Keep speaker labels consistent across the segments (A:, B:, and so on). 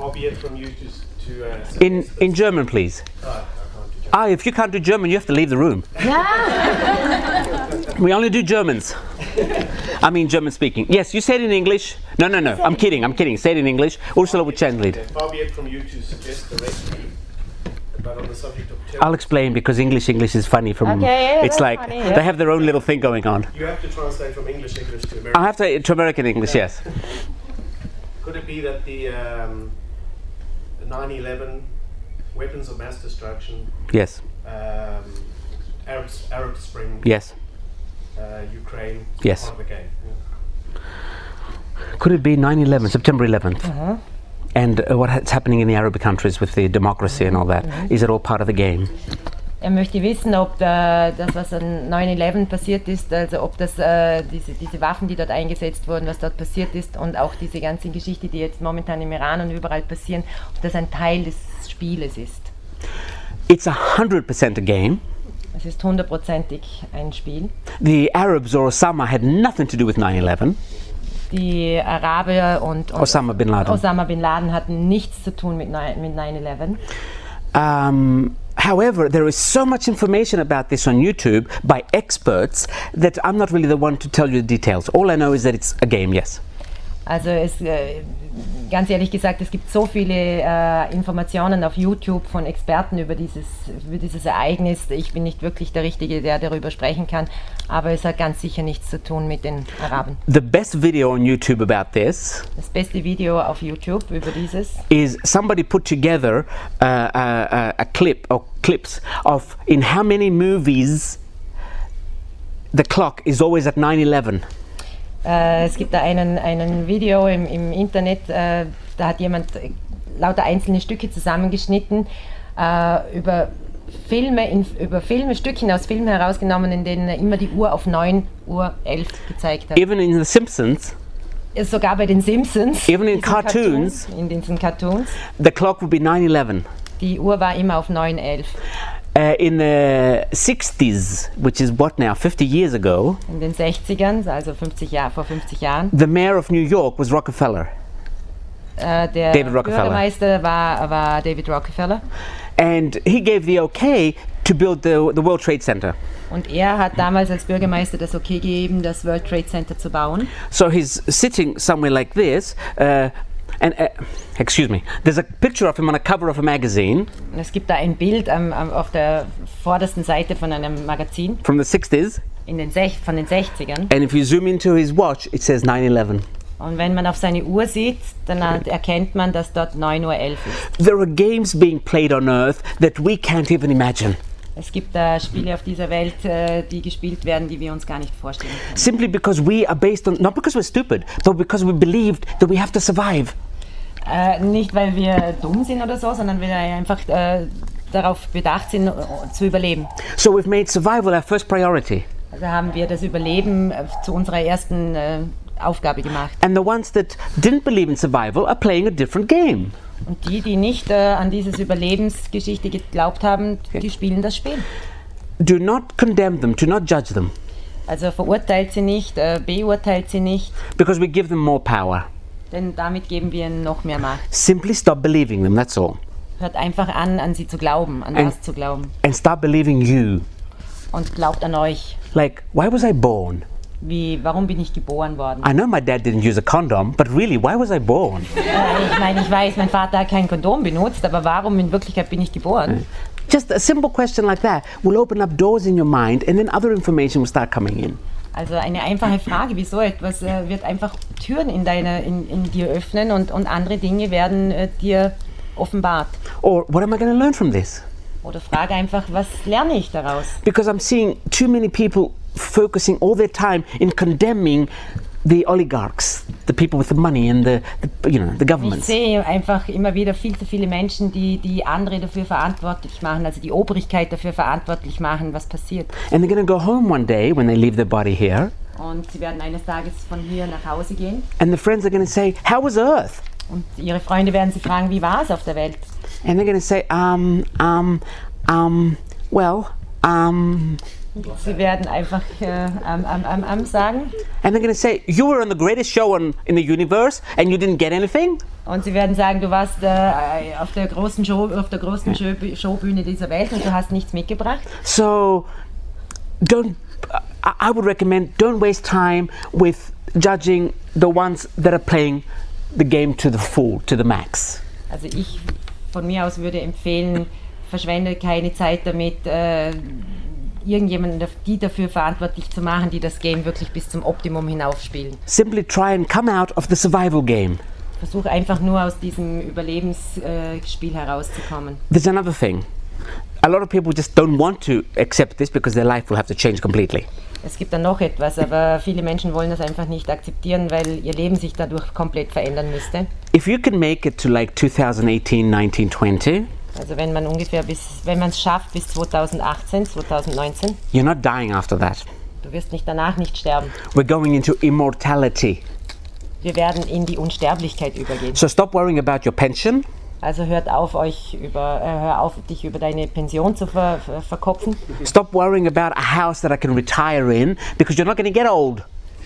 A: far be it from you to
B: in German, please. If you can't do German, you have to leave the room. We only do Germans. I mean German speaking. Yes, you say it in English. No. I'm kidding. Say it in English. Ursula will translate.
A: Far be it from you to suggest the recipe, but on the subject of
B: I'll explain because English is funny from.
C: Okay, yeah,
B: it's like
C: funny, yeah.
B: they have their own little thing going on.
A: You have to translate from English to American.
B: I have to American English, yes.
A: Could it be that the 9/11 weapons of mass destruction?
B: Yes.
A: Arab Spring.
B: Yes.
A: Ukraine.
B: Yes.
A: Part of the game. Yeah.
B: Could it be 9/11, September 11th? And what's happening in the Arab countries with the democracy and all that? Is it all part of the game?
C: Möchte wissen, ob das, was an 9/11 passiert ist, also ob das diese Waffen, die dort eingesetzt wurden, was dort passiert ist und auch diese ganze Geschichte, die jetzt momentan im Iran und überall passieren, ob das ein Teil des Spieles ist.
B: It's 100% a game.
C: Es ist 100%ig ein Spiel.
B: The Arabs or Osama had nothing to do with 9/11.
C: Die Araber und
B: Osama bin Laden
C: hatten nichts zu tun mit 9/11.
B: However, there is so much information about this on YouTube by experts that I'm not really the one to tell you the details. All I know is that it's a game, yes.
C: Also ganz ehrlich gesagt, es gibt so viele Informationen auf YouTube von Experten über dieses Ereignis. Ich bin nicht wirklich der Richtige, der darüber sprechen kann, aber es hat ganz sicher nichts zu tun mit den Arabern.
B: The best video on YouTube about this.
C: Das beste Video auf YouTube über dieses
B: is somebody put together a clip or clips of in how many movies the clock is always at 9/11.
C: Es gibt da einen Video im Internet, da hat jemand lauter einzelne Stücke zusammengeschnitten, über Filme, Stückchen aus Filmen herausgenommen, in denen immer die Uhr auf 9:11 gezeigt hat.
B: Even in The Simpsons.
C: Sogar bei den Simpsons.
B: Even in Cartoons.
C: In diesen Cartoons.
B: The clock would be 9/11.
C: Die Uhr war immer auf 9:11.
B: In the 60s, which is what now, 50 years ago.
C: In den 60ern, also vor 50 Jahren.
B: The mayor of New York was Rockefeller.
C: Der
B: David Rockefeller.
C: Bürgermeister war David Rockefeller.
B: And he gave the okay to build the World Trade Center.
C: Und er hat damals als Bürgermeister das Okay gegeben, das World Trade Center zu bauen.
B: So he's sitting somewhere like this. Excuse me, there's a picture of him on a cover of a magazine.
C: Es gibt da ein Bild auf der vordersten Seite von einem Magazin.
B: From the 60s.
C: Von den 60ern.
B: And if you zoom into his watch, it says 9/11.
C: Und wenn man auf seine Uhr sieht, dann erkennt man, dass dort 9:11 ist.
B: There are games being played on Earth that we can't even imagine.
C: Es gibt Spiele auf dieser Welt, die gespielt werden, die wir uns gar nicht vorstellen können.
B: Simply because we are based on, not because we're stupid, but because we believed that we have to survive.
C: Nicht, weil wir dumm sind oder so, sondern weil wir einfach darauf bedacht sind, zu überleben.
B: So we've made survival our first priority.
C: Also haben wir das Überleben zu unserer ersten Aufgabe gemacht.
B: And the ones that didn't believe in survival are playing a different game.
C: Und die nicht an dieses Überlebensgeschichte geglaubt haben, die spielen das Spiel.
B: Do not condemn them, do not judge them.
C: Also verurteilt sie nicht, beurteilt sie nicht.
B: Because we give them more power.
C: Denn damit geben wir ihnen noch mehr Macht.
B: Simply stop believing them, that's all.
C: Hört einfach an sie zu glauben, an das zu glauben.
B: And start believing you.
C: Und glaubt an euch.
B: Like, why was I born?
C: Warum bin ich geboren worden?
B: I know my dad didn't use a condom, but really, why was I born?
C: Ich weiß, mein Vater hat kein Kondom benutzt, aber warum in Wirklichkeit bin ich geboren?
B: Just a simple question like that will open up doors in your mind and then other information will start coming in.
C: Also eine einfache Frage, wie so etwas wird einfach Türen in dir öffnen und andere Dinge werden dir offenbart.
B: Or what am I going to learn from this?
C: Oder frage einfach, was lerne ich daraus?
B: Because I'm seeing too many people focusing all their time in condemning the oligarchs, the people with the money and the governments.
C: Ich sehe einfach immer wieder viel zu viele Menschen, die andere dafür verantwortlich machen, also die Obrigkeit dafür verantwortlich machen, was passiert.
B: And they're going to go home one day when they leave their body here.
C: Und sie werden eines Tages von hier nach Hause gehen.
B: And the friends are going to say, "How was Earth?"
C: Und ihre Freunde werden sie fragen, wie war es auf der Welt?
B: And they're going to say,
C: Sie werden einfach sagen.
B: And they're going to say, "You were on the greatest show in the universe and you didn't get anything?"
C: Und sie werden sagen, du warst auf der großen Showbühne dieser Welt und du hast nichts mitgebracht.
B: So, I would recommend, don't waste time with judging the ones that are playing the game to the full, to the max.
C: Also ich von mir aus würde empfehlen, verschwende keine Zeit damit, irgendjemanden dafür verantwortlich zu machen, die das Game wirklich bis zum Optimum hinaufspielen.
B: Simply try and come out of the survival game.
C: Versuch einfach nur aus diesem Überlebensspiel herauszukommen.
B: There's another thing. A lot of people just don't want to accept this because their life will have to change completely.
C: Es gibt dann noch etwas, aber viele Menschen wollen das einfach nicht akzeptieren, weil ihr Leben sich dadurch komplett verändern müsste.
B: If you can make it to like 2018, 19, 20,
C: also wenn man es schafft bis 2018, 2019,
B: you're not dying after that.
C: du wirst danach nicht sterben.
B: We're going into immortality.
C: Wir werden in die Unsterblichkeit übergehen.
B: So stop worrying about your pension.
C: Also hör auf, dich über deine Pension zu verkopfen.
B: Stop worrying about a house that I can retire in because you're not going to get old.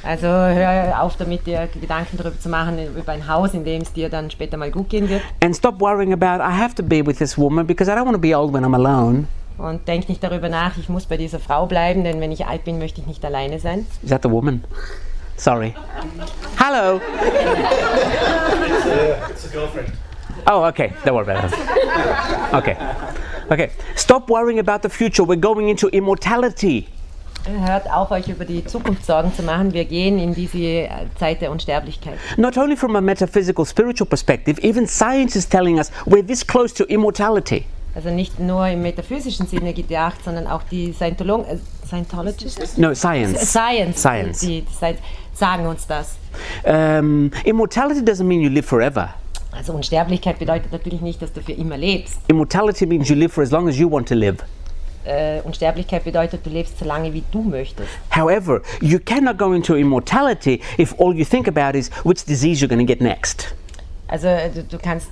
C: Also hör auf damit, dir Gedanken darüber zu machen, über ein Haus, in dem es dir dann später mal gut gehen wird.
B: And stop worrying about, I have to be with this woman because I don't want to be old when I'm alone.
C: Und denk nicht darüber nach, ich muss bei dieser Frau bleiben, denn wenn ich alt bin, möchte ich nicht alleine sein.
B: Is that the woman? Sorry. Hello.
A: It's a girlfriend.
B: Oh, okay. Don't worry about it. Okay. Okay. Stop worrying about the future. We're going into immortality.
C: Hört auf, euch über die Zukunft Sorgen zu machen. Wir gehen in diese Zeit der Unsterblichkeit.
B: Not only from a metaphysical, spiritual perspective, even science is telling us we're this close to immortality.
C: Also nicht nur im metaphysischen Sinne gedacht, sondern auch die Scientologists?
B: No, science.
C: Science. Die sagen uns das.
B: Immortality doesn't mean you live forever.
C: Also Unsterblichkeit bedeutet natürlich nicht, dass du für immer lebst.
B: Immortality means you live for as long as you want to live.
C: Unsterblichkeit bedeutet, du lebst so lange, wie du möchtest.
B: However, you cannot go into immortality if all you think about is which disease you're going to get next.
C: Also du kannst...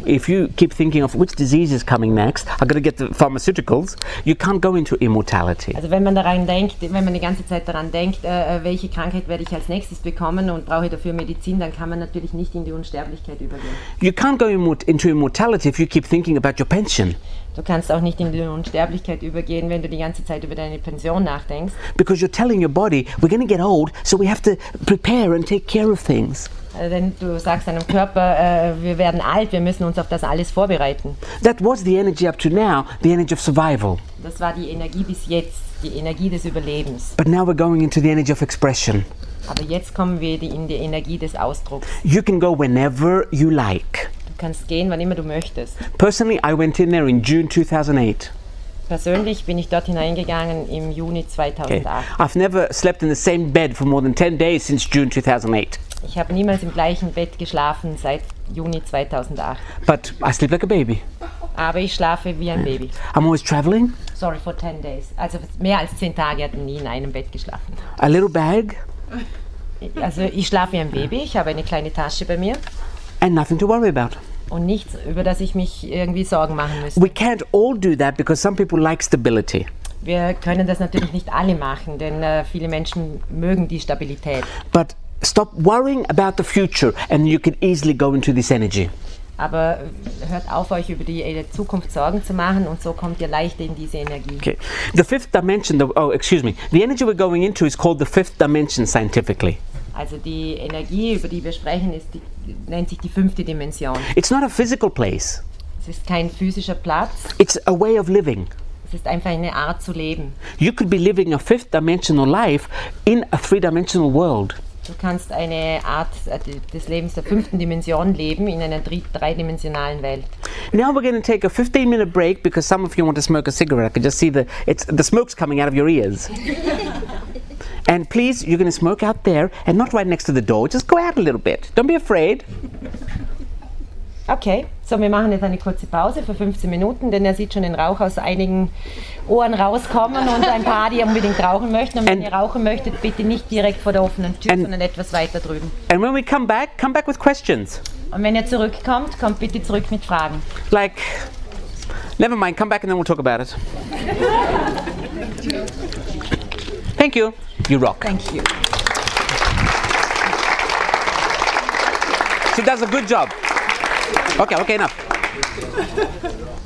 B: If you keep thinking of which disease is coming next, I'm going to get the pharmaceuticals, you can't go into immortality.
C: Also wenn man die ganze Zeit daran denkt, welche Krankheit werde ich als nächstes bekommen und brauche ich dafür Medizin, dann kann man natürlich nicht in die Unsterblichkeit übergehen.
B: You can't go into immortality if you keep thinking about your pension.
C: Du kannst auch nicht in die Unsterblichkeit übergehen, wenn du die ganze Zeit über deine Pension nachdenkst.
B: Because you're telling your body, we're going to get old, so we have to prepare and take care of things.
C: Denn du sagst deinem Körper, wir werden alt, wir müssen uns auf das alles vorbereiten.
B: That was the energy up to now, the energy of survival.
C: Das war die Energie bis jetzt, die Energie des Überlebens.
B: But now we're going into the energy of expression.
C: Aber jetzt kommen wir in die Energie des Ausdrucks.
B: You can go whenever you like.
C: Du kannst gehen, wann immer du möchtest.
B: Personally, I went in there in June 2008.
C: Persönlich bin ich dort hineingegangen im Juni 2008.
B: Okay. I've never slept in the same bed for more than 10 days since June 2008.
C: Ich habe niemals im gleichen Bett geschlafen seit Juni 2008.
B: But I sleep like a baby.
C: Aber ich schlafe wie ein Baby.
B: I'm always traveling.
C: Sorry, for 10 days. Also mehr als 10 Tage hatte ich nie in einem Bett geschlafen.
B: A little bag.
C: Also ich schlafe wie ein Baby, ich habe eine kleine Tasche bei mir.
B: And nothing to worry about.
C: Und nichts, über das ich mich irgendwie Sorgen machen müsste.
B: We can't all do that because some people like stability.
C: Wir können das natürlich nicht alle machen, denn viele Menschen mögen die Stabilität.
B: But stop worrying about the future and you can easily go into this energy.
C: Aber hört auf, euch über die Zukunft Sorgen zu machen und so kommt ihr leichter in diese Energie.
B: Okay. The fifth dimension, the energy we're going into is called the fifth dimension scientifically.
C: Also die Energie, über die wir sprechen, nennt sich die 5. Dimension.
B: It's not a physical place.
C: Es ist kein physischer Platz.
B: It's a way of living.
C: Es ist einfach eine Art zu leben.
B: You could be living a fifth dimensional life in a 3-dimensional world.
C: Du kannst eine Art des Lebens der 5. Dimension leben in einer 3-dimensionalen Welt.
B: Now we're going to take a 15-minute break because some of you want to smoke a cigarette. I can just see the smoke's coming out of your ears. And please, you're going to smoke out there and not right next to the door. Just go out a little bit. Don't be afraid.
C: Okay, so wir machen jetzt eine kurze Pause für 15 Minuten, denn er sieht schon den Rauch aus einigen Ohren rauskommen und ein paar, die unbedingt rauchen möchten. Und wenn ihr rauchen möchtet, bitte nicht direkt vor der offenen Tür, sondern etwas weiter drüben.
B: And when we come back with questions.
C: Und wenn ihr zurückkommt, kommt bitte zurück mit Fragen.
B: Like, never mind, come back and then we'll talk about it. Thank you. You rock.
C: Thank you.
B: She does a good job. Okay, enough.